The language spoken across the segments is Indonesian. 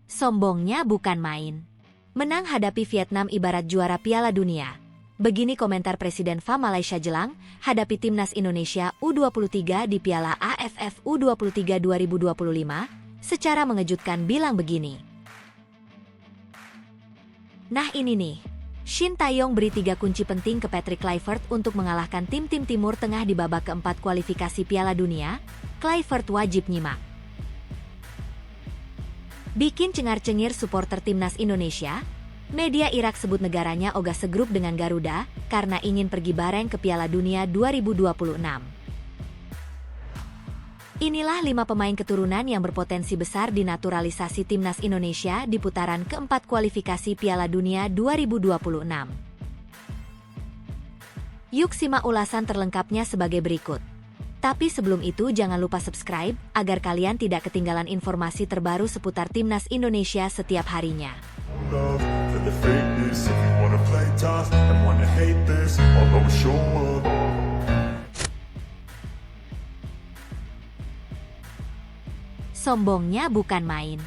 Sombongnya bukan main. Menang hadapi Vietnam ibarat juara Piala Dunia. Begini komentar Presiden FA Malaysia Jelang hadapi Timnas Indonesia U23 di Piala AFF U23 2025, secara mengejutkan bilang begini. Nah ini nih, Shin Taeyong beri 3 kunci penting ke Patrick Kluivert untuk mengalahkan tim-tim Timur Tengah di babak keempat kualifikasi Piala Dunia. Kluivert wajib nyimak. Bikin cengar-cengir supporter Timnas Indonesia, media Irak sebut negaranya ogah segrup dengan Garuda karena ingin pergi bareng ke Piala Dunia 2026. Inilah 5 pemain keturunan yang berpotensi besar dinaturalisasi Timnas Indonesia di putaran keempat kualifikasi Piala Dunia 2026. Yuk simak ulasan terlengkapnya sebagai berikut. Tapi sebelum itu jangan lupa subscribe, agar kalian tidak ketinggalan informasi terbaru seputar Timnas Indonesia setiap harinya. Sombongnya bukan main.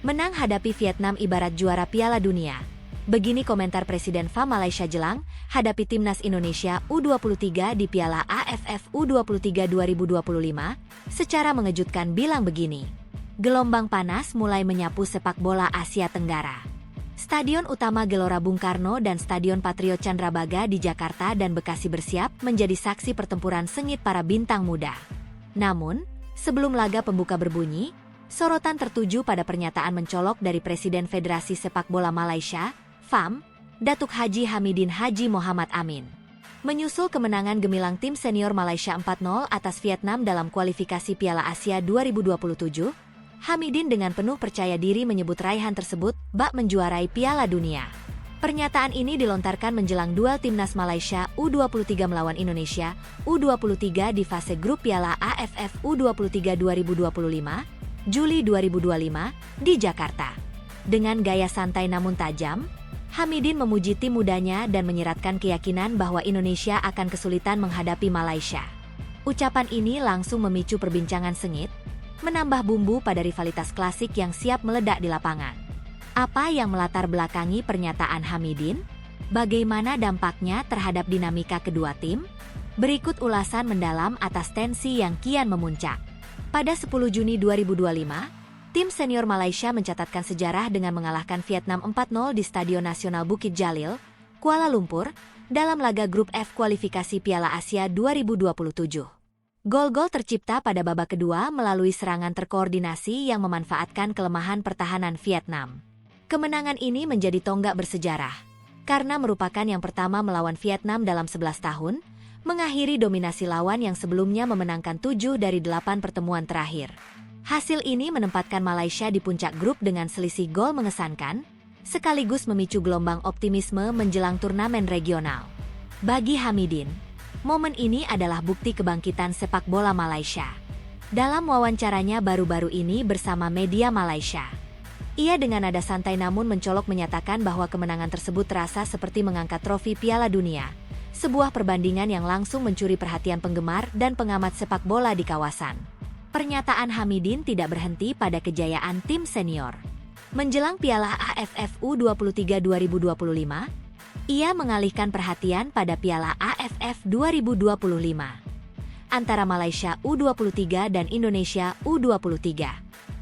Menang hadapi Vietnam ibarat juara Piala Dunia. Begini komentar Presiden FA Malaysia Jelang hadapi Timnas Indonesia U23 di Piala AFF U23 2025, secara mengejutkan bilang begini. Gelombang panas mulai menyapu sepak bola Asia Tenggara. Stadion utama Gelora Bung Karno dan Stadion Patriot Candrabaga di Jakarta dan Bekasi bersiap menjadi saksi pertempuran sengit para bintang muda. Namun, sebelum laga pembuka berbunyi, sorotan tertuju pada pernyataan mencolok dari Presiden Federasi Sepak Bola Malaysia, FAM, Datuk Haji Hamidin Haji Mohamad Amin. Menyusul kemenangan gemilang tim senior Malaysia 4-0 atas Vietnam dalam kualifikasi Piala Asia 2027, Hamidin dengan penuh percaya diri menyebut raihan tersebut bak menjuarai Piala Dunia. Pernyataan ini dilontarkan menjelang duel Timnas Malaysia U23 melawan Indonesia U23 di fase grup Piala AFF U23 2025, Juli 2025, di Jakarta. Dengan gaya santai namun tajam, Hamidin memuji tim mudanya dan menyiratkan keyakinan bahwa Indonesia akan kesulitan menghadapi Malaysia. Ucapan ini langsung memicu perbincangan sengit, menambah bumbu pada rivalitas klasik yang siap meledak di lapangan. Apa yang melatar belakangi pernyataan Hamidin? Bagaimana dampaknya terhadap dinamika kedua tim? Berikut ulasan mendalam atas tensi yang kian memuncak. Pada 10 Juni 2025, tim senior Malaysia mencatatkan sejarah dengan mengalahkan Vietnam 4-0 di Stadion Nasional Bukit Jalil, Kuala Lumpur, dalam laga grup F kualifikasi Piala Asia 2027. Gol-gol tercipta pada babak kedua melalui serangan terkoordinasi yang memanfaatkan kelemahan pertahanan Vietnam. Kemenangan ini menjadi tonggak bersejarah, karena merupakan yang pertama melawan Vietnam dalam 11 tahun, mengakhiri dominasi lawan yang sebelumnya memenangkan 7 dari 8 pertemuan terakhir. Hasil ini menempatkan Malaysia di puncak grup dengan selisih gol mengesankan, sekaligus memicu gelombang optimisme menjelang turnamen regional. Bagi Hamidin, momen ini adalah bukti kebangkitan sepak bola Malaysia. Dalam wawancaranya baru-baru ini bersama media Malaysia, ia dengan nada santai namun mencolok menyatakan bahwa kemenangan tersebut terasa seperti mengangkat trofi Piala Dunia, sebuah perbandingan yang langsung mencuri perhatian penggemar dan pengamat sepak bola di kawasan. Pernyataan Hamidin tidak berhenti pada kejayaan tim senior. Menjelang Piala AFF U23 2025, ia mengalihkan perhatian pada Piala AFF 2025 antara Malaysia U23 dan Indonesia U23.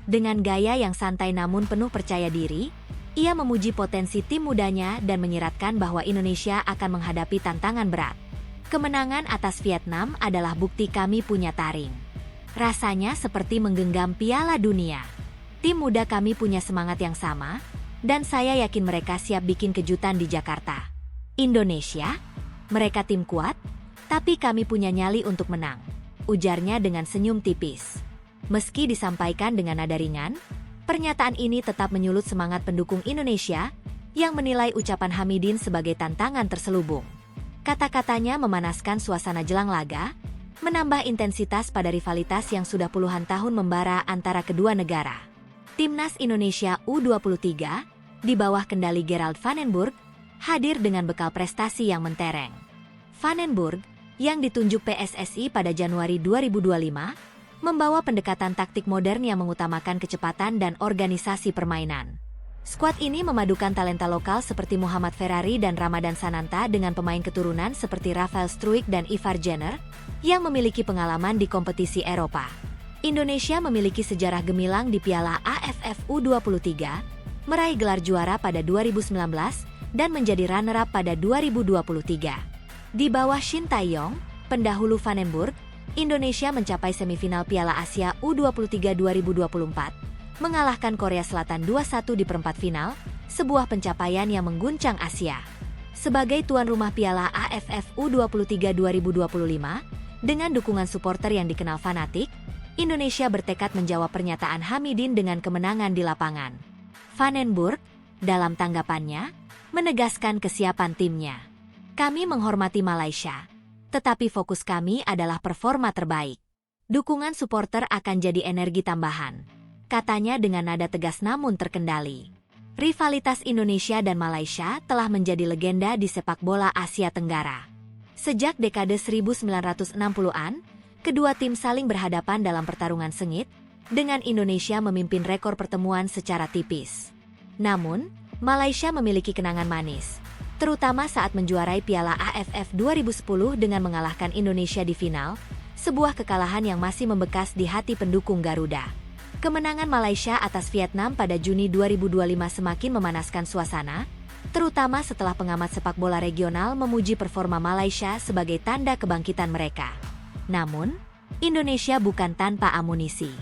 Dengan gaya yang santai namun penuh percaya diri, ia memuji potensi tim mudanya dan menyiratkan bahwa Indonesia akan menghadapi tantangan berat. Kemenangan atas Vietnam adalah bukti kami punya taring. Rasanya seperti menggenggam Piala Dunia. Tim muda kami punya semangat yang sama, dan saya yakin mereka siap bikin kejutan di Jakarta. Indonesia, mereka tim kuat, tapi kami punya nyali untuk menang, ujarnya dengan senyum tipis. Meski disampaikan dengan nada ringan, pernyataan ini tetap menyulut semangat pendukung Indonesia yang menilai ucapan Hamidin sebagai tantangan terselubung. Kata-katanya memanaskan suasana jelang laga, menambah intensitas pada rivalitas yang sudah puluhan tahun membara antara kedua negara. Timnas Indonesia U23, di bawah kendali Gerald van den Burg, hadir dengan bekal prestasi yang mentereng. Van den Burg, yang ditunjuk PSSI pada Januari 2025, membawa pendekatan taktik modern yang mengutamakan kecepatan dan organisasi permainan. Skuad ini memadukan talenta lokal seperti Muhammad Ferrari dan Ramadan Sananta dengan pemain keturunan seperti Rafael Struijk dan Ivar Jenner yang memiliki pengalaman di kompetisi Eropa. Indonesia memiliki sejarah gemilang di Piala AFF U23, meraih gelar juara pada 2019 dan menjadi runner-up pada 2023. Di bawah Shin Tae-yong, pendahulu Vandenburg, Indonesia mencapai semifinal Piala Asia U23 2024, mengalahkan Korea Selatan 2-1 di perempat final, sebuah pencapaian yang mengguncang Asia. Sebagai tuan rumah Piala AFF U23 2025, dengan dukungan supporter yang dikenal fanatik, Indonesia bertekad menjawab pernyataan Hamidin dengan kemenangan di lapangan. Vandenburg, dalam tanggapannya, menegaskan kesiapan timnya. Kami menghormati Malaysia, tetapi fokus kami adalah performa terbaik. Dukungan supporter akan jadi energi tambahan, katanya dengan nada tegas namun terkendali. Rivalitas Indonesia dan Malaysia telah menjadi legenda di sepak bola Asia Tenggara. Sejak dekade 1960-an, kedua tim saling berhadapan dalam pertarungan sengit, dengan Indonesia memimpin rekor pertemuan secara tipis. Namun, Malaysia memiliki kenangan manis, terutama saat menjuarai Piala AFF 2010 dengan mengalahkan Indonesia di final, sebuah kekalahan yang masih membekas di hati pendukung Garuda. Kemenangan Malaysia atas Vietnam pada Juni 2025 semakin memanaskan suasana, terutama setelah pengamat sepak bola regional memuji performa Malaysia sebagai tanda kebangkitan mereka. Namun, Indonesia bukan tanpa amunisi.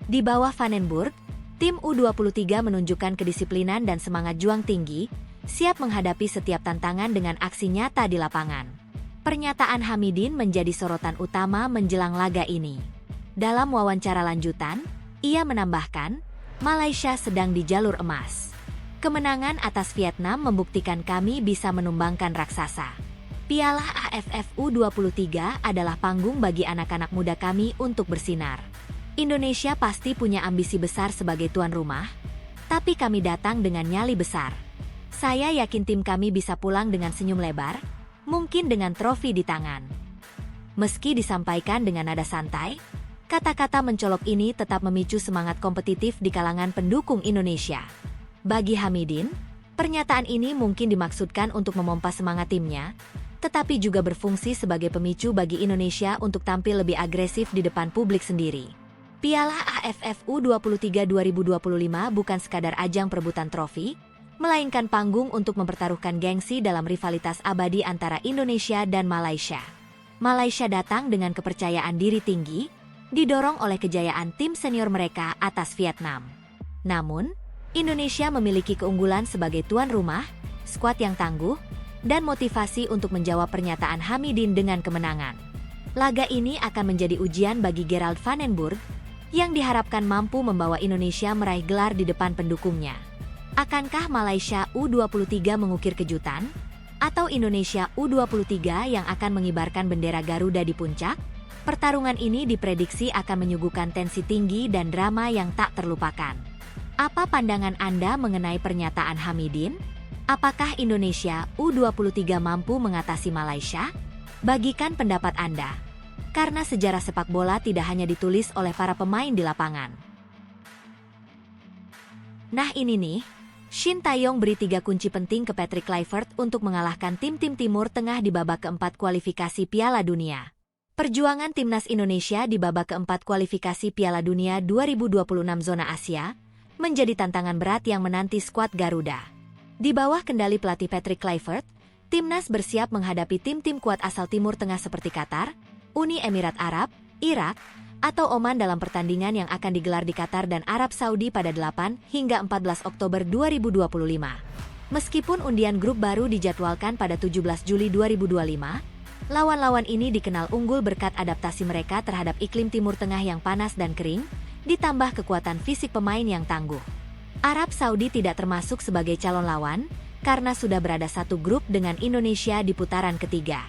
Di bawah Vandenburg, tim U23 menunjukkan kedisiplinan dan semangat juang tinggi, siap menghadapi setiap tantangan dengan aksi nyata di lapangan. Pernyataan Hamidin menjadi sorotan utama menjelang laga ini. Dalam wawancara lanjutan, ia menambahkan, Malaysia sedang di jalur emas. Kemenangan atas Vietnam membuktikan kami bisa menumbangkan raksasa. Piala AFF U23 adalah panggung bagi anak-anak muda kami untuk bersinar. Indonesia pasti punya ambisi besar sebagai tuan rumah, tapi kami datang dengan nyali besar. Saya yakin tim kami bisa pulang dengan senyum lebar, mungkin dengan trofi di tangan. Meski disampaikan dengan nada santai, kata-kata mencolok ini tetap memicu semangat kompetitif di kalangan pendukung Indonesia. Bagi Hamidin, pernyataan ini mungkin dimaksudkan untuk memompa semangat timnya, tetapi juga berfungsi sebagai pemicu bagi Indonesia untuk tampil lebih agresif di depan publik sendiri. Piala AFF U23 2025 bukan sekadar ajang perebutan trofi, melainkan panggung untuk mempertaruhkan gengsi dalam rivalitas abadi antara Indonesia dan Malaysia. Malaysia datang dengan kepercayaan diri tinggi, didorong oleh kejayaan tim senior mereka atas Vietnam. Namun, Indonesia memiliki keunggulan sebagai tuan rumah, skuad yang tangguh, dan motivasi untuk menjawab pernyataan Hamidin dengan kemenangan. Laga ini akan menjadi ujian bagi Gerald Vandenburg, yang diharapkan mampu membawa Indonesia meraih gelar di depan pendukungnya. Akankah Malaysia U23 mengukir kejutan? Atau Indonesia U23 yang akan mengibarkan bendera Garuda di puncak? Pertarungan ini diprediksi akan menyuguhkan tensi tinggi dan drama yang tak terlupakan. Apa pandangan Anda mengenai pernyataan Hamidin? Apakah Indonesia U23 mampu mengatasi Malaysia? Bagikan pendapat Anda. Karena sejarah sepak bola tidak hanya ditulis oleh para pemain di lapangan. Nah ini nih, Shin Tae-yong beri 3 kunci penting ke Patrick Kluivert untuk mengalahkan tim-tim Timur Tengah di babak keempat kualifikasi Piala Dunia. Perjuangan timnas Indonesia di babak keempat kualifikasi Piala Dunia 2026 zona Asia menjadi tantangan berat yang menanti skuad Garuda. Di bawah kendali pelatih Patrick Kluivert, timnas bersiap menghadapi tim-tim kuat asal Timur Tengah seperti Qatar, Uni Emirat Arab, Irak, atau Oman dalam pertandingan yang akan digelar di Qatar dan Arab Saudi pada 8 hingga 14 Oktober 2025. Meskipun undian grup baru dijadwalkan pada 17 Juli 2025, lawan-lawan ini dikenal unggul berkat adaptasi mereka terhadap iklim Timur Tengah yang panas dan kering, ditambah kekuatan fisik pemain yang tangguh. Arab Saudi tidak termasuk sebagai calon lawan, karena sudah berada satu grup dengan Indonesia di putaran ketiga.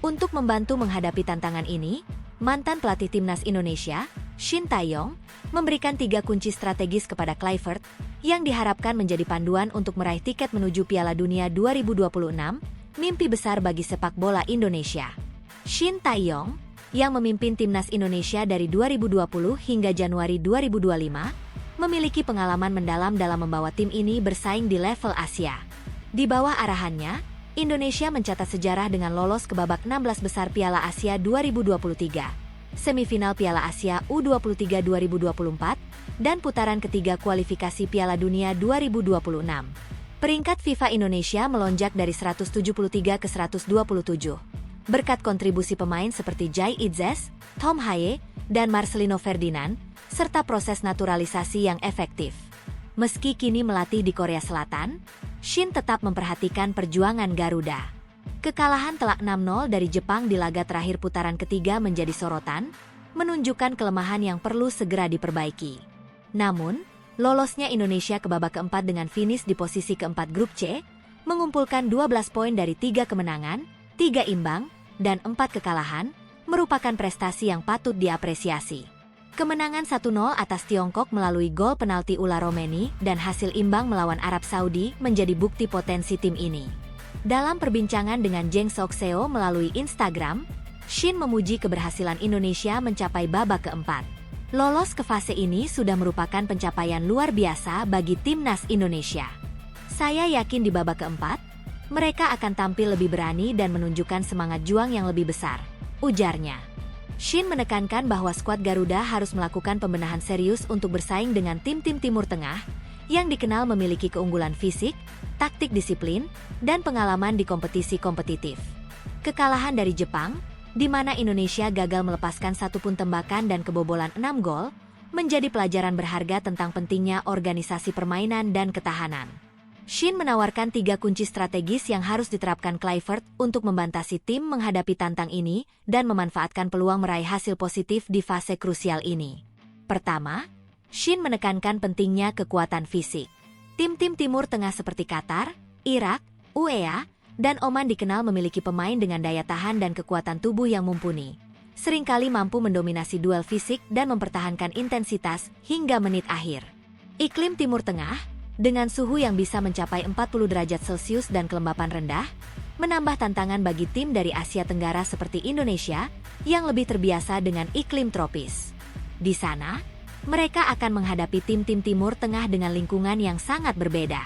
Untuk membantu menghadapi tantangan ini, mantan pelatih timnas Indonesia, Shin Tae-yong, memberikan 3 kunci strategis kepada Kluivert, yang diharapkan menjadi panduan untuk meraih tiket menuju Piala Dunia 2026, mimpi besar bagi sepak bola Indonesia. Shin Tae-yong, yang memimpin timnas Indonesia dari 2020 hingga Januari 2025, memiliki pengalaman mendalam dalam membawa tim ini bersaing di level Asia. Di bawah arahannya, Indonesia mencatat sejarah dengan lolos ke babak 16 besar Piala Asia 2023, semifinal Piala Asia U23 2024, dan putaran ketiga kualifikasi Piala Dunia 2026. Peringkat FIFA Indonesia melonjak dari 173 ke 127, berkat kontribusi pemain seperti Jai Itzes, Tom Haye, dan Marcelino Ferdinand, serta proses naturalisasi yang efektif. Meski kini melatih di Korea Selatan, Shin tetap memperhatikan perjuangan Garuda. Kekalahan telak 6-0 dari Jepang di laga terakhir putaran ketiga menjadi sorotan, menunjukkan kelemahan yang perlu segera diperbaiki. Namun, lolosnya Indonesia ke babak keempat dengan finish di posisi keempat grup C, mengumpulkan 12 poin dari 3 kemenangan, 3 imbang, dan 4 kekalahan, merupakan prestasi yang patut diapresiasi. Kemenangan 1-0 atas Tiongkok melalui gol penalti Ula Romeni dan hasil imbang melawan Arab Saudi menjadi bukti potensi tim ini. Dalam perbincangan dengan Jeng Sok Seo melalui Instagram, Shin memuji keberhasilan Indonesia mencapai babak keempat. Lolos ke fase ini sudah merupakan pencapaian luar biasa bagi timnas Indonesia. Saya yakin di babak keempat, mereka akan tampil lebih berani dan menunjukkan semangat juang yang lebih besar, ujarnya. Shin menekankan bahwa skuad Garuda harus melakukan pembenahan serius untuk bersaing dengan tim-tim Timur Tengah yang dikenal memiliki keunggulan fisik, taktik disiplin, dan pengalaman di kompetisi kompetitif. Kekalahan dari Jepang, di mana Indonesia gagal melepaskan satu pun tembakan dan kebobolan 6 gol, menjadi pelajaran berharga tentang pentingnya organisasi permainan dan ketahanan. Shin menawarkan 3 kunci strategis yang harus diterapkan Kluivert untuk membatasi tim menghadapi tantang ini dan memanfaatkan peluang meraih hasil positif di fase krusial ini. Pertama, Shin menekankan pentingnya kekuatan fisik. Tim-tim Timur Tengah seperti Qatar, Irak, UEA, dan Oman dikenal memiliki pemain dengan daya tahan dan kekuatan tubuh yang mumpuni. Seringkali mampu mendominasi duel fisik dan mempertahankan intensitas hingga menit akhir. Iklim Timur Tengah, dengan suhu yang bisa mencapai 40 derajat Celcius dan kelembapan rendah, menambah tantangan bagi tim dari Asia Tenggara seperti Indonesia yang lebih terbiasa dengan iklim tropis. Di sana, mereka akan menghadapi tim-tim Timur Tengah dengan lingkungan yang sangat berbeda.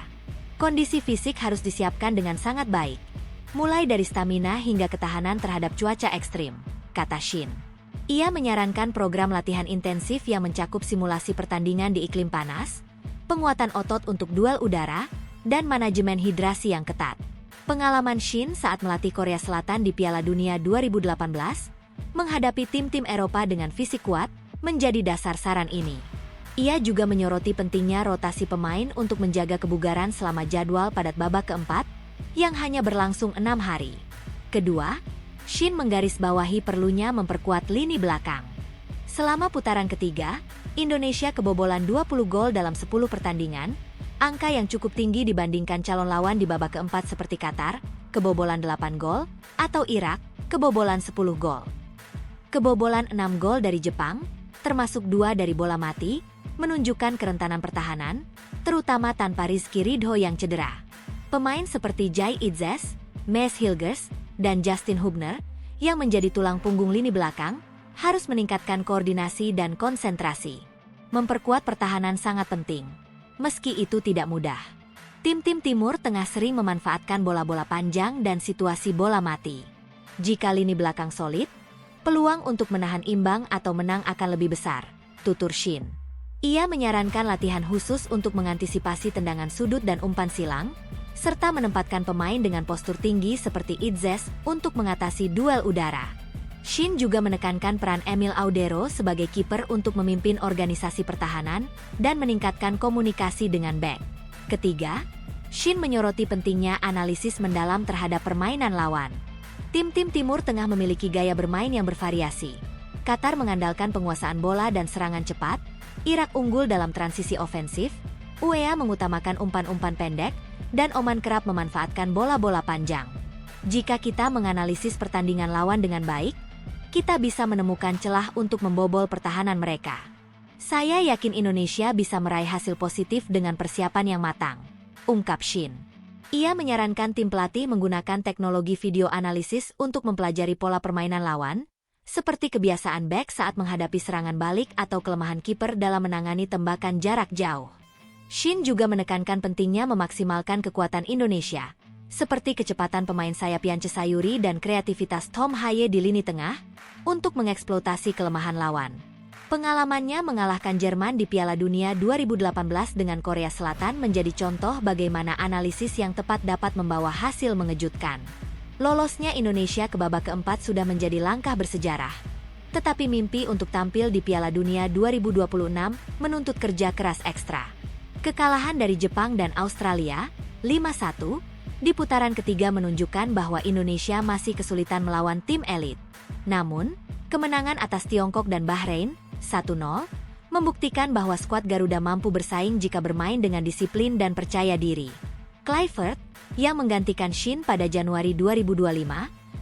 Kondisi fisik harus disiapkan dengan sangat baik, mulai dari stamina hingga ketahanan terhadap cuaca ekstrim, kata Shin. Ia menyarankan program latihan intensif yang mencakup simulasi pertandingan di iklim panas, penguatan otot untuk duel udara, dan manajemen hidrasi yang ketat. Pengalaman Shin saat melatih Korea Selatan di Piala Dunia 2018, menghadapi tim-tim Eropa dengan fisik kuat, menjadi dasar saran ini. Ia juga menyoroti pentingnya rotasi pemain untuk menjaga kebugaran selama jadwal padat babak keempat, yang hanya berlangsung 6 hari. Kedua, Shin menggarisbawahi perlunya memperkuat lini belakang. Selama putaran ketiga, Indonesia kebobolan 20 gol dalam 10 pertandingan, angka yang cukup tinggi dibandingkan calon lawan di babak keempat seperti Qatar, kebobolan 8 gol, atau Irak, kebobolan 10 gol. Kebobolan 6 gol dari Jepang, termasuk 2 dari bola mati, menunjukkan kerentanan pertahanan, terutama tanpa Rizky Ridho yang cedera. Pemain seperti Jai Itzes, Maes Hilgers, dan Justin Hubner, yang menjadi tulang punggung lini belakang, harus meningkatkan koordinasi dan konsentrasi. Memperkuat pertahanan sangat penting. Meski itu tidak mudah. Tim-tim Timur Tengah sering memanfaatkan bola-bola panjang dan situasi bola mati. Jika lini belakang solid, peluang untuk menahan imbang atau menang akan lebih besar, tutur Shin. Ia menyarankan latihan khusus untuk mengantisipasi tendangan sudut dan umpan silang, serta menempatkan pemain dengan postur tinggi seperti Itzes untuk mengatasi duel udara. Shin juga menekankan peran Emil Audero sebagai kiper untuk memimpin organisasi pertahanan dan meningkatkan komunikasi dengan bek. Ketiga, Shin menyoroti pentingnya analisis mendalam terhadap permainan lawan. Tim-tim Timur Tengah memiliki gaya bermain yang bervariasi. Qatar mengandalkan penguasaan bola dan serangan cepat, Irak unggul dalam transisi ofensif, UEA mengutamakan umpan-umpan pendek, dan Oman kerap memanfaatkan bola-bola panjang. Jika kita menganalisis pertandingan lawan dengan baik, kita bisa menemukan celah untuk membobol pertahanan mereka. Saya yakin Indonesia bisa meraih hasil positif dengan persiapan yang matang, ungkap Shin. Ia menyarankan tim pelatih menggunakan teknologi video analisis untuk mempelajari pola permainan lawan, seperti kebiasaan bek saat menghadapi serangan balik atau kelemahan kiper dalam menangani tembakan jarak jauh. Shin juga menekankan pentingnya memaksimalkan kekuatan Indonesia, seperti kecepatan pemain sayap Yance Sayuri dan kreativitas Tom Haye di lini tengah, untuk mengeksploitasi kelemahan lawan. Pengalamannya mengalahkan Jerman di Piala Dunia 2018 dengan Korea Selatan menjadi contoh bagaimana analisis yang tepat dapat membawa hasil mengejutkan. Lolosnya Indonesia ke babak keempat sudah menjadi langkah bersejarah. Tetapi mimpi untuk tampil di Piala Dunia 2026 menuntut kerja keras ekstra. Kekalahan dari Jepang dan Australia, 5-1, di putaran ketiga menunjukkan bahwa Indonesia masih kesulitan melawan tim elit. Namun, kemenangan atas Tiongkok dan Bahrain, 1-0, membuktikan bahwa skuad Garuda mampu bersaing jika bermain dengan disiplin dan percaya diri. Kluivert, yang menggantikan Shin pada Januari 2025,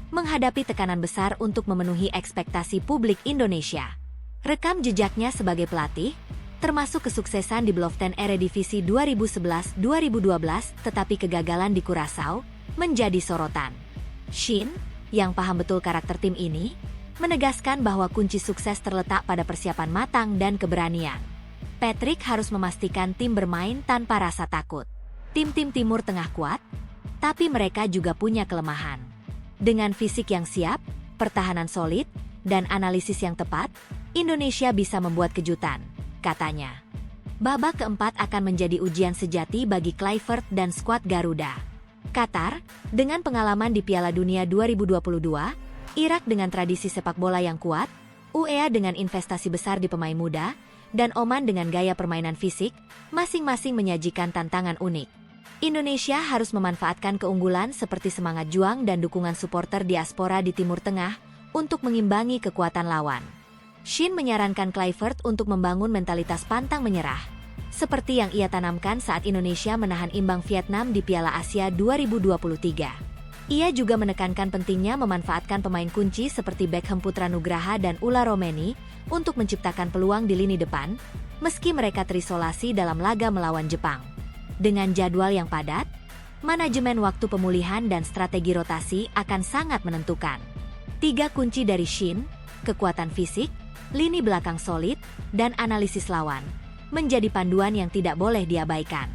menghadapi tekanan besar untuk memenuhi ekspektasi publik Indonesia. Rekam jejaknya sebagai pelatih, termasuk kesuksesan di Beloften Eredivisie 2011-2012, tetapi kegagalan di Curaçao, menjadi sorotan. Shin, yang paham betul karakter tim ini, menegaskan bahwa kunci sukses terletak pada persiapan matang dan keberanian. Patrick harus memastikan tim bermain tanpa rasa takut. Tim-tim Timur Tengah kuat, tapi mereka juga punya kelemahan. Dengan fisik yang siap, pertahanan solid, dan analisis yang tepat, Indonesia bisa membuat kejutan, katanya. Babak keempat akan menjadi ujian sejati bagi Kluivert dan skuad Garuda. Qatar, dengan pengalaman di Piala Dunia 2022, Irak dengan tradisi sepak bola yang kuat, UEA dengan investasi besar di pemain muda, dan Oman dengan gaya permainan fisik, masing-masing menyajikan tantangan unik. Indonesia harus memanfaatkan keunggulan seperti semangat juang dan dukungan supporter diaspora di Timur Tengah untuk mengimbangi kekuatan lawan. Shin menyarankan Kluivert untuk membangun mentalitas pantang menyerah, seperti yang ia tanamkan saat Indonesia menahan imbang Vietnam di Piala Asia 2023. Ia juga menekankan pentingnya memanfaatkan pemain kunci seperti Beckham Putra Nugraha dan Ula Romeni untuk menciptakan peluang di lini depan, meski mereka terisolasi dalam laga melawan Jepang. Dengan jadwal yang padat, manajemen waktu pemulihan dan strategi rotasi akan sangat menentukan. 3 kunci dari Shin, kekuatan fisik, lini belakang solid, dan analisis lawan, menjadi panduan yang tidak boleh diabaikan.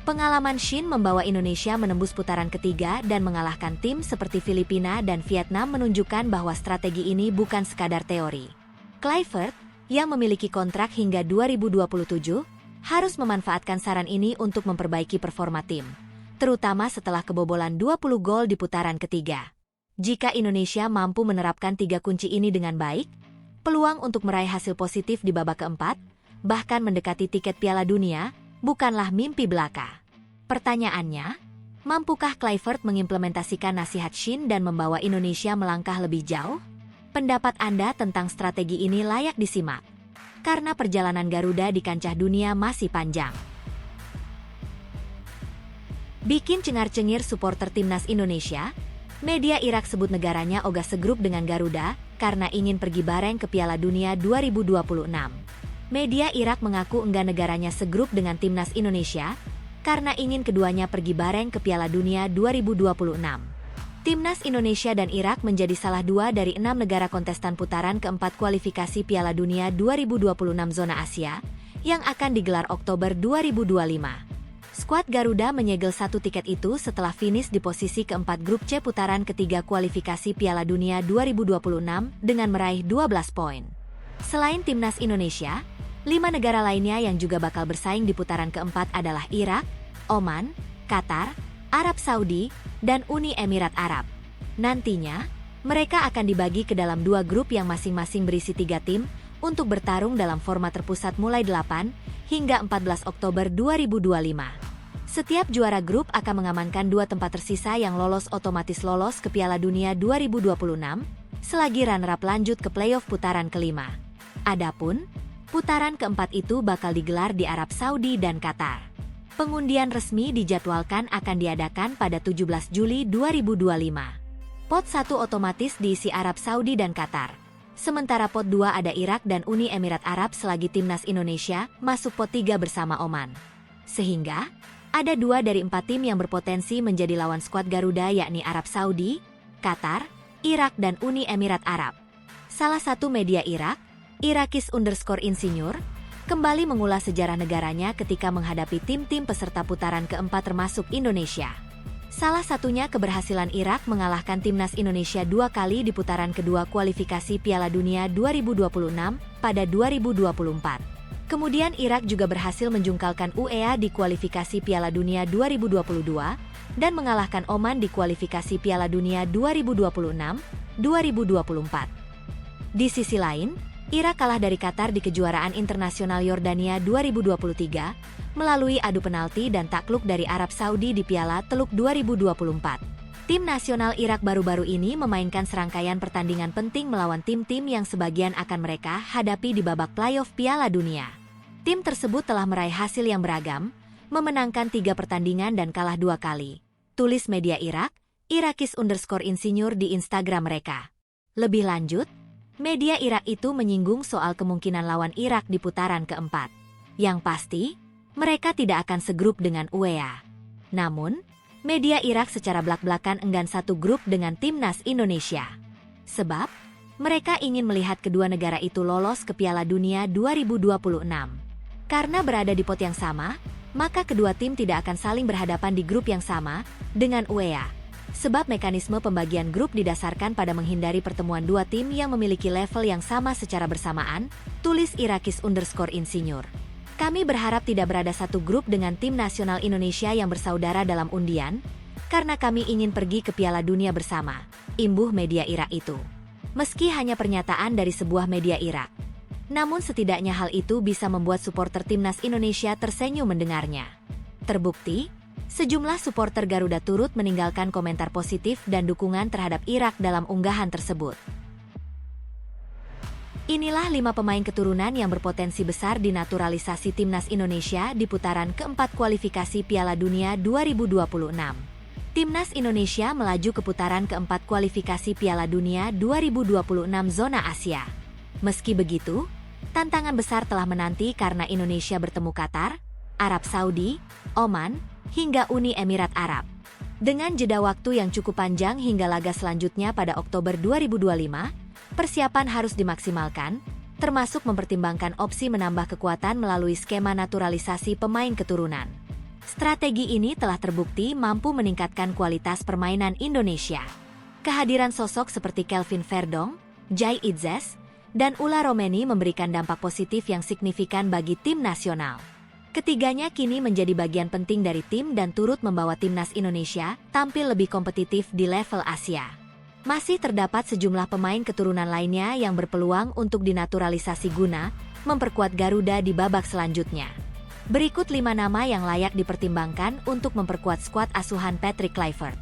Pengalaman Shin membawa Indonesia menembus putaran ketiga dan mengalahkan tim seperti Filipina dan Vietnam menunjukkan bahwa strategi ini bukan sekadar teori. Kluivert, yang memiliki kontrak hingga 2027, harus memanfaatkan saran ini untuk memperbaiki performa tim, terutama setelah kebobolan 20 gol di putaran ketiga. Jika Indonesia mampu menerapkan 3 kunci ini dengan baik, peluang untuk meraih hasil positif di babak keempat, bahkan mendekati tiket Piala Dunia, bukanlah mimpi belaka. Pertanyaannya, mampukah Kluivert mengimplementasikan nasihat Shin dan membawa Indonesia melangkah lebih jauh? Pendapat Anda tentang strategi ini layak disimak, karena perjalanan Garuda di kancah dunia masih panjang. Bikin cengar-cengir supporter timnas Indonesia, media Irak sebut negaranya ogah segrup dengan Garuda karena ingin pergi bareng ke Piala Dunia 2026. Media Irak mengaku enggan negaranya segrup dengan timnas Indonesia karena ingin keduanya pergi bareng ke Piala Dunia 2026. Timnas Indonesia dan Irak menjadi salah 2 dari 6 negara kontestan putaran keempat kualifikasi Piala Dunia 2026 zona Asia, yang akan digelar Oktober 2025. Skuad Garuda menyegel 1 tiket itu setelah finish di posisi keempat grup C putaran ketiga kualifikasi Piala Dunia 2026 dengan meraih 12 poin. Selain Timnas Indonesia, 5 negara lainnya yang juga bakal bersaing di putaran keempat adalah Irak, Oman, Qatar, Arab Saudi, dan Uni Emirat Arab. Nantinya, mereka akan dibagi ke dalam 2 grup yang masing-masing berisi 3 tim untuk bertarung dalam format terpusat mulai 8 hingga 14 Oktober 2025. Setiap juara grup akan mengamankan 2 tempat tersisa yang lolos otomatis lolos ke Piala Dunia 2026, selagi runner-up lanjut ke playoff putaran kelima. Adapun, putaran keempat itu bakal digelar di Arab Saudi dan Qatar. Pengundian resmi dijadwalkan akan diadakan pada 17 Juli 2025. Pot 1 otomatis diisi Arab Saudi dan Qatar. Sementara pot 2 ada Irak dan Uni Emirat Arab selagi timnas Indonesia masuk pot 3 bersama Oman. Sehingga, ada 2 dari 4 tim yang berpotensi menjadi lawan skuad Garuda yakni Arab Saudi, Qatar, Irak dan Uni Emirat Arab. Salah satu media Irak, Irakis_Insinyur, kembali mengulas sejarah negaranya ketika menghadapi tim-tim peserta putaran keempat termasuk Indonesia. Salah satunya keberhasilan Irak mengalahkan timnas Indonesia 2 kali di putaran kedua kualifikasi Piala Dunia 2026 pada 2024. Kemudian Irak juga berhasil menjungkalkan UEA di kualifikasi Piala Dunia 2022 dan mengalahkan Oman di kualifikasi Piala Dunia 2026-2024. Di sisi lain, Irak kalah dari Qatar di kejuaraan internasional Yordania 2023 melalui adu penalti dan takluk dari Arab Saudi di Piala Teluk 2024. Tim nasional Irak baru-baru ini memainkan serangkaian pertandingan penting melawan tim-tim yang sebagian akan mereka hadapi di babak playoff Piala Dunia. Tim tersebut telah meraih hasil yang beragam, memenangkan 3 pertandingan dan kalah 2 kali. Tulis media Irak, Irakis_Insinyur di Instagram mereka. Lebih lanjut, media Irak itu menyinggung soal kemungkinan lawan Irak di putaran keempat. Yang pasti, mereka tidak akan segrup dengan UEA. Namun, media Irak secara belak-belakan enggan satu grup dengan timnas Indonesia. Sebab, mereka ingin melihat kedua negara itu lolos ke Piala Dunia 2026. Karena berada di pot yang sama, maka kedua tim tidak akan saling berhadapan di grup yang sama dengan UEA. Sebab mekanisme pembagian grup didasarkan pada menghindari pertemuan dua tim yang memiliki level yang sama secara bersamaan, tulis Irakis_Insinyur. Kami berharap tidak berada satu grup dengan tim nasional Indonesia yang bersaudara dalam undian, karena kami ingin pergi ke Piala Dunia bersama, imbuh media Irak itu. Meski hanya pernyataan dari sebuah media Irak. Namun setidaknya hal itu bisa membuat supporter timnas Indonesia tersenyum mendengarnya. Terbukti, sejumlah supporter Garuda turut meninggalkan komentar positif dan dukungan terhadap Irak dalam unggahan tersebut. Inilah 5 pemain keturunan yang berpotensi besar dinaturalisasi timnas Indonesia di putaran keempat kualifikasi Piala Dunia 2026. Timnas Indonesia melaju ke putaran keempat kualifikasi Piala Dunia 2026 zona Asia. Meski begitu, tantangan besar telah menanti karena Indonesia bertemu Qatar, Arab Saudi, Oman, hingga Uni Emirat Arab. Dengan jeda waktu yang cukup panjang hingga laga selanjutnya pada Oktober 2025, persiapan harus dimaksimalkan, termasuk mempertimbangkan opsi menambah kekuatan melalui skema naturalisasi pemain keturunan. Strategi ini telah terbukti mampu meningkatkan kualitas permainan Indonesia. Kehadiran sosok seperti Kelvin Verdong, Jai Itzes, dan Ula Romeni memberikan dampak positif yang signifikan bagi tim nasional. Ketiganya kini menjadi bagian penting dari tim dan turut membawa timnas Indonesia tampil lebih kompetitif di level Asia. Masih terdapat sejumlah pemain keturunan lainnya yang berpeluang untuk dinaturalisasi guna memperkuat Garuda di babak selanjutnya. Berikut 5 nama yang layak dipertimbangkan untuk memperkuat skuad asuhan Patrick Kluivert.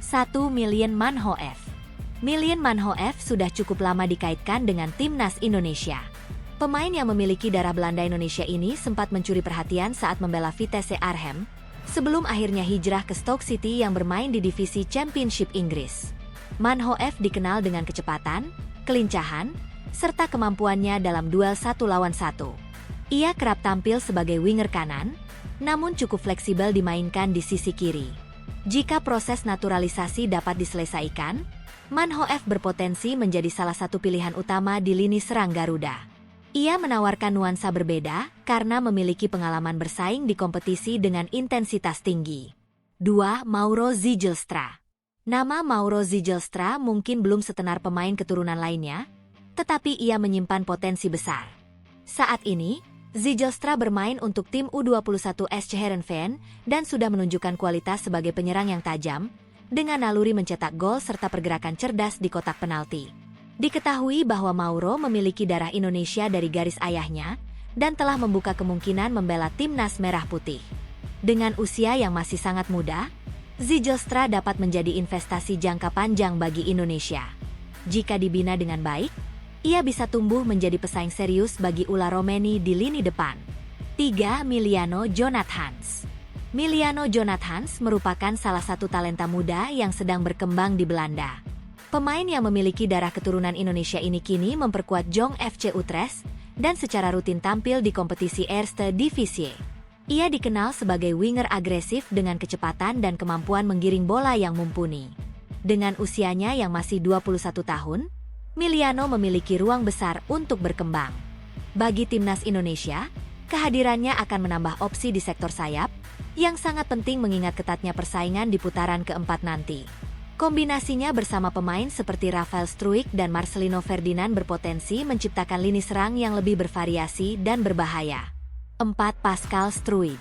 1. Miljan Manhoef. Miljan Manhoef sudah cukup lama dikaitkan dengan timnas Indonesia. Pemain yang memiliki darah Belanda Indonesia ini sempat mencuri perhatian saat membela Vitesse Arnhem, sebelum akhirnya hijrah ke Stoke City yang bermain di divisi Championship Inggris. Manhoef dikenal dengan kecepatan, kelincahan, serta kemampuannya dalam duel 1 lawan 1. Ia kerap tampil sebagai winger kanan, namun cukup fleksibel dimainkan di sisi kiri. Jika proses naturalisasi dapat diselesaikan, Manhoef berpotensi menjadi salah satu pilihan utama di lini serang Garuda. Ia menawarkan nuansa berbeda karena memiliki pengalaman bersaing di kompetisi dengan intensitas tinggi. 2. Mauro Zijlstra. Nama Mauro Zijlstra mungkin belum setenar pemain keturunan lainnya, tetapi ia menyimpan potensi besar. Saat ini, Zijlstra bermain untuk tim U21 SC Heerenveen dan sudah menunjukkan kualitas sebagai penyerang yang tajam, dengan naluri mencetak gol serta pergerakan cerdas di kotak penalti. Diketahui bahwa Mauro memiliki darah Indonesia dari garis ayahnya dan telah membuka kemungkinan membela timnas merah putih. Dengan usia yang masih sangat muda, Zijlstra dapat menjadi investasi jangka panjang bagi Indonesia. Jika dibina dengan baik, ia bisa tumbuh menjadi pesaing serius bagi Ula Romeni di lini depan. 3. Emiliano Jonathans. Emiliano Jonathans merupakan salah satu talenta muda yang sedang berkembang di Belanda. Pemain yang memiliki darah keturunan Indonesia ini kini memperkuat Jong FC Utrecht dan secara rutin tampil di kompetisi Eerste Divisie. Ia dikenal sebagai winger agresif dengan kecepatan dan kemampuan menggiring bola yang mumpuni. Dengan usianya yang masih 21 tahun, Miliano memiliki ruang besar untuk berkembang. Bagi timnas Indonesia, kehadirannya akan menambah opsi di sektor sayap, yang sangat penting mengingat ketatnya persaingan di putaran keempat nanti. Kombinasinya bersama pemain seperti Rafael Struijk dan Marcelino Ferdinand berpotensi menciptakan lini serang yang lebih bervariasi dan berbahaya. 4. Pascal Struijk.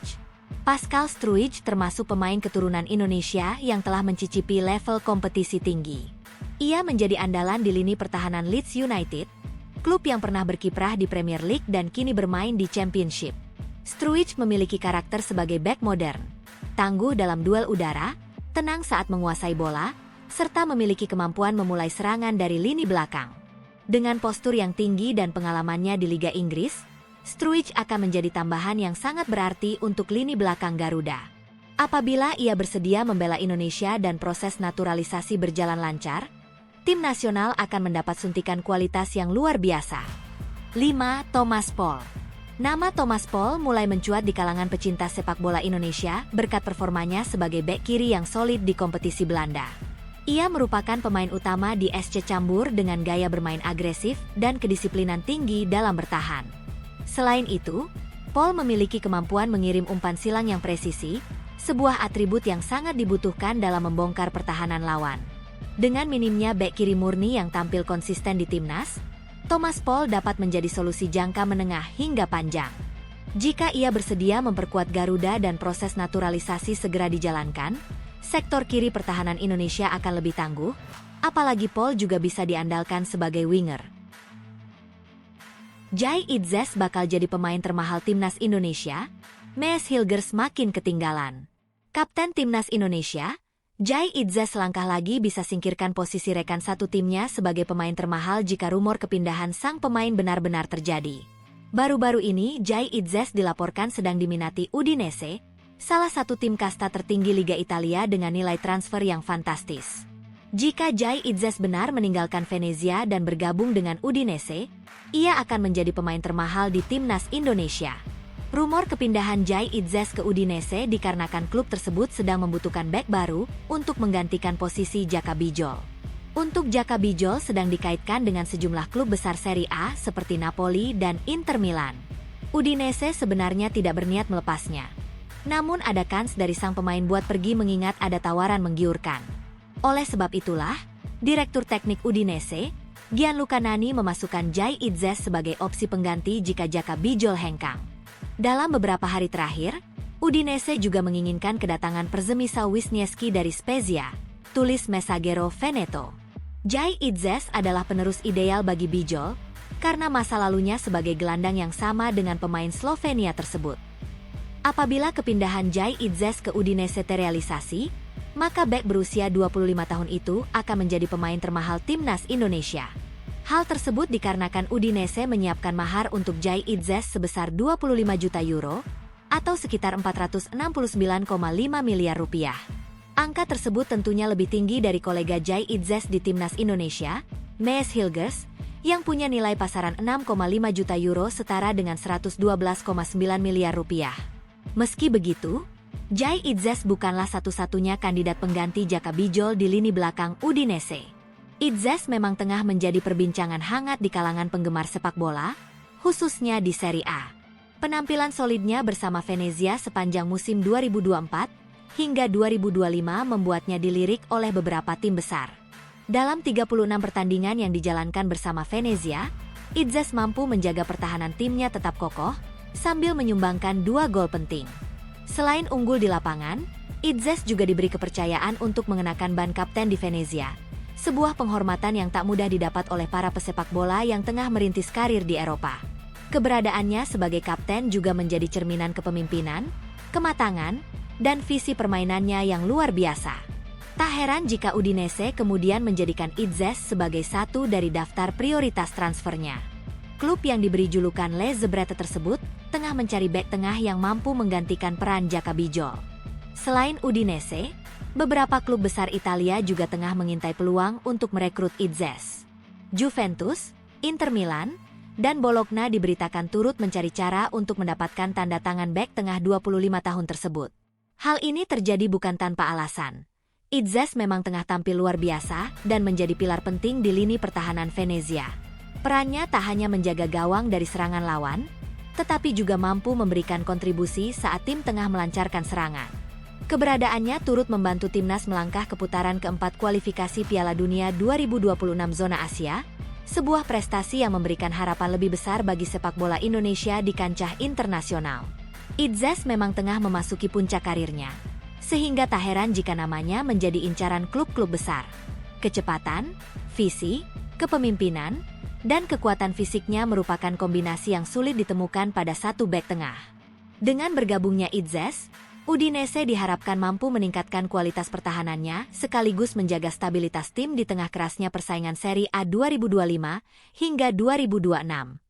Pascal Struijk termasuk pemain keturunan Indonesia yang telah mencicipi level kompetisi tinggi. Ia menjadi andalan di lini pertahanan Leeds United, klub yang pernah berkiprah di Premier League dan kini bermain di Championship. Struijk memiliki karakter sebagai bek modern, tangguh dalam duel udara, tenang saat menguasai bola, serta memiliki kemampuan memulai serangan dari lini belakang. Dengan postur yang tinggi dan pengalamannya di Liga Inggris, Struijk akan menjadi tambahan yang sangat berarti untuk lini belakang Garuda. Apabila ia bersedia membela Indonesia dan proses naturalisasi berjalan lancar, tim nasional akan mendapat suntikan kualitas yang luar biasa. 5. Thomas Paul. Nama Thomas Paul mulai mencuat di kalangan pecinta sepak bola Indonesia berkat performanya sebagai bek kiri yang solid di kompetisi Belanda. Ia merupakan pemain utama di SC Cambuur dengan gaya bermain agresif dan kedisiplinan tinggi dalam bertahan. Selain itu, Paul memiliki kemampuan mengirim umpan silang yang presisi, sebuah atribut yang sangat dibutuhkan dalam membongkar pertahanan lawan. Dengan minimnya bek kiri murni yang tampil konsisten di timnas, Thomas Paul dapat menjadi solusi jangka menengah hingga panjang. Jika ia bersedia memperkuat Garuda dan proses naturalisasi segera dijalankan, sektor kiri pertahanan Indonesia akan lebih tangguh, apalagi Paul juga bisa diandalkan sebagai winger. Jai Itzes bakal jadi pemain termahal timnas Indonesia, Mees Hilgers makin ketinggalan. Kapten timnas Indonesia, Jai Itzes selangkah lagi bisa singkirkan posisi rekan satu timnya sebagai pemain termahal jika rumor kepindahan sang pemain benar-benar terjadi. Baru-baru ini Jai Itzes dilaporkan sedang diminati Udinese, salah satu tim kasta tertinggi Liga Italia dengan nilai transfer yang fantastis. Jika Jai Itzes benar meninggalkan Venezia dan bergabung dengan Udinese, ia akan menjadi pemain termahal di timnas Indonesia. Rumor kepindahan Jai Itzes ke Udinese dikarenakan klub tersebut sedang membutuhkan bek baru untuk menggantikan posisi Jaka Bijol. Untuk Jaka Bijol sedang dikaitkan dengan sejumlah klub besar Serie A seperti Napoli dan Inter Milan. Udinese sebenarnya tidak berniat melepasnya. Namun ada kans dari sang pemain buat pergi mengingat ada tawaran menggiurkan. Oleh sebab itulah, Direktur Teknik Udinese, Gianluca Nani memasukkan Jai Itzes sebagai opsi pengganti jika Jaka Bijol hengkang. Dalam beberapa hari terakhir, Udinese juga menginginkan kedatangan Przemysław Wisniewski dari Spezia, tulis Messaggero Veneto. Jai Itzes adalah penerus ideal bagi Bijol, karena masa lalunya sebagai gelandang yang sama dengan pemain Slovenia tersebut. Apabila kepindahan Jai Itzes ke Udinese terrealisasi, maka bek berusia 25 tahun itu akan menjadi pemain termahal timnas Indonesia. Hal tersebut dikarenakan Udinese menyiapkan mahar untuk Jai Itzes sebesar 25 juta euro, atau sekitar 469,5 miliar rupiah. Angka tersebut tentunya lebih tinggi dari kolega Jai Itzes di timnas Indonesia, Mees Hilgers, yang punya nilai pasaran 6,5 juta euro setara dengan 112,9 miliar rupiah. Meski begitu, Jai Itzes bukanlah satu-satunya kandidat pengganti Jaka Bijol di lini belakang Udinese. Itzes memang tengah menjadi perbincangan hangat di kalangan penggemar sepak bola, khususnya di Serie A. Penampilan solidnya bersama Venezia sepanjang musim 2024 hingga 2025 membuatnya dilirik oleh beberapa tim besar. Dalam 36 pertandingan yang dijalankan bersama Venezia, Itzes mampu menjaga pertahanan timnya tetap kokoh, sambil menyumbangkan 2 gol penting. Selain unggul di lapangan, Itzes juga diberi kepercayaan untuk mengenakan ban kapten di Venezia. Sebuah penghormatan yang tak mudah didapat oleh para pesepak bola yang tengah merintis karir di Eropa. Keberadaannya sebagai kapten juga menjadi cerminan kepemimpinan, kematangan, dan visi permainannya yang luar biasa. Tak heran jika Udinese kemudian menjadikan Itzes sebagai satu dari daftar prioritas transfernya. Klub yang diberi julukan Le Zebrette tersebut tengah mencari bek tengah yang mampu menggantikan peran Jaka Bijol. Selain Udinese, beberapa klub besar Italia juga tengah mengintai peluang untuk merekrut Itzes. Juventus, Inter Milan, dan Bologna diberitakan turut mencari cara untuk mendapatkan tanda tangan bek tengah 25 tahun tersebut. Hal ini terjadi bukan tanpa alasan. Itzes memang tengah tampil luar biasa dan menjadi pilar penting di lini pertahanan Venezia. Perannya tak hanya menjaga gawang dari serangan lawan, tetapi juga mampu memberikan kontribusi saat tim tengah melancarkan serangan. Keberadaannya turut membantu timnas melangkah ke putaran keempat kualifikasi Piala Dunia 2026 zona Asia, sebuah prestasi yang memberikan harapan lebih besar bagi sepak bola Indonesia di kancah internasional. Itzes memang tengah memasuki puncak karirnya, sehingga tak heran jika namanya menjadi incaran klub-klub besar. Kecepatan, visi, kepemimpinan, dan kekuatan fisiknya merupakan kombinasi yang sulit ditemukan pada satu bek tengah. Dengan bergabungnya Itzes, Udinese diharapkan mampu meningkatkan kualitas pertahanannya sekaligus menjaga stabilitas tim di tengah kerasnya persaingan Serie A 2025 hingga 2026.